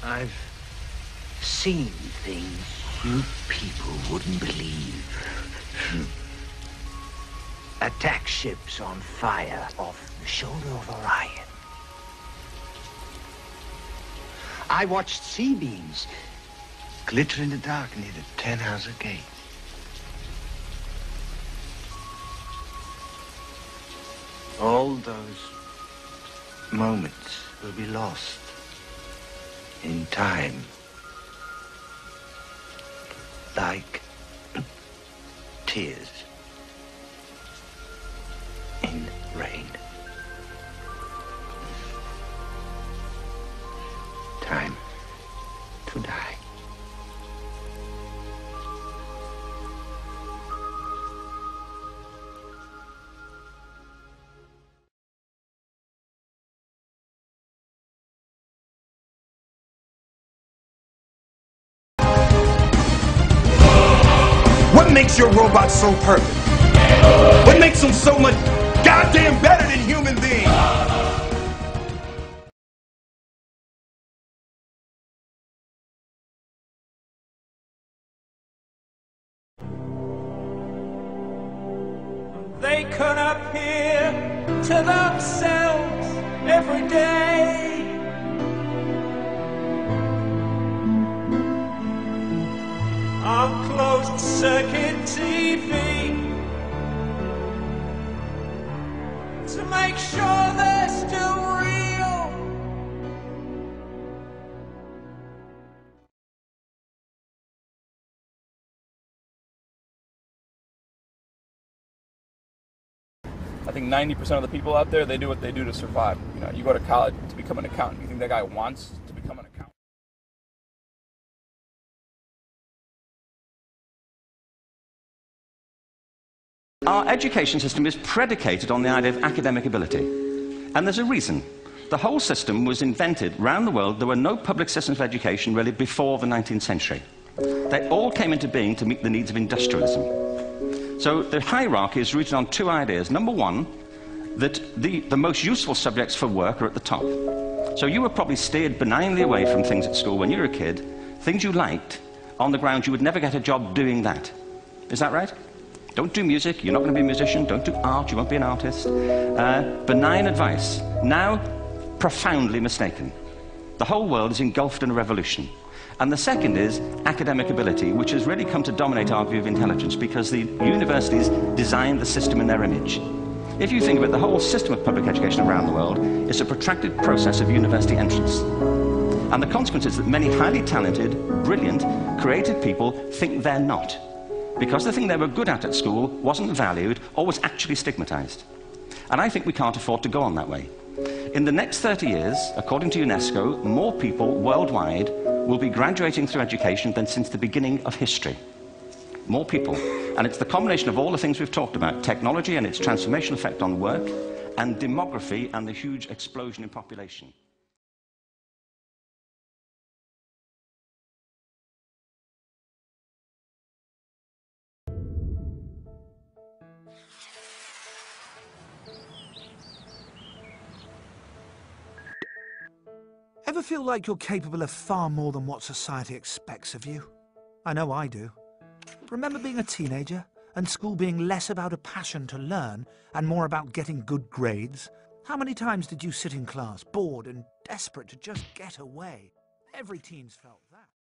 I've seen things you people wouldn't believe. Attack ships on fire off the shoulder of Orion. I watched sea beams glitter in the dark near the 10-house gate. All those moments will be lost in time. Like tears in rain. Time to die. What makes your robot so perfect? What makes them so much goddamn better than human beings? They could appear to themselves every day. On closed circuit TV to make sure they're still real. I think 90% of the people out there, they do what they do to survive. You know, you go to college to become an accountant. You think that guy wants to become an accountant? Our education system is predicated on the idea of academic ability. And there's a reason. The whole system was invented around the world. There were no public systems of education really before the 19th century. They all came into being to meet the needs of industrialism. So the hierarchy is rooted on two ideas. Number one, that the most useful subjects for work are at the top. So you were probably steered benignly away from things at school when you were a kid, things you liked, on the ground you would never get a job doing that. Is that right? Don't do music, you're not going to be a musician. Don't do art, you won't be an artist. Benign advice. Now, profoundly mistaken. The whole world is engulfed in a revolution. And the second is academic ability, which has really come to dominate our view of intelligence because the universities designed the system in their image. If you think of it, the whole system of public education around the world is a protracted process of university entrance. And the consequence is that many highly talented, brilliant, creative people think they're not, because the thing they were good at school wasn't valued or was actually stigmatized. And I think we can't afford to go on that way. In the next 30 years, according to UNESCO, more people worldwide will be graduating through education than since the beginning of history. More people. And it's the combination of all the things we've talked about, technology and its transformational effect on work, and demography and the huge explosion in population. Ever feel like you're capable of far more than what society expects of you? I know I do. Remember being a teenager and school being less about a passion to learn and more about getting good grades? How many times did you sit in class, bored and desperate to just get away? Every teen's felt that.